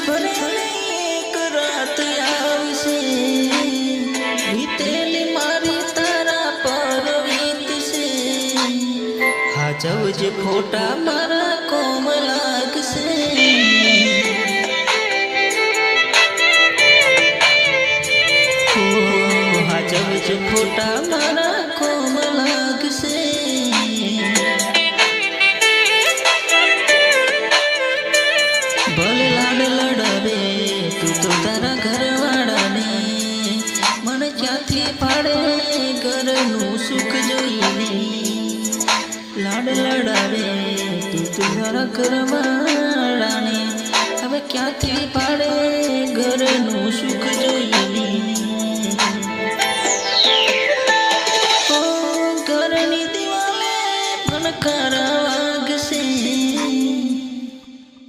ભલે એક રાત આવશે, વીતેલી મારી તારા પર વીતશે, હાચવજે ફોટા મારા કોમ લાગશે, હાચવજે ફોટા મારા કોમ લાગશે। ભલે લાડ લડાવે તું તો તારા ઘરવાળાને, મને ક્યાંથી પાડે ઘરનું સુખ જોઈને, લાડ લડાવે તું તો તારા ઘરવાળાને, હવે ક્યાંથી પાડે ઘરનું સુખ જોઈને।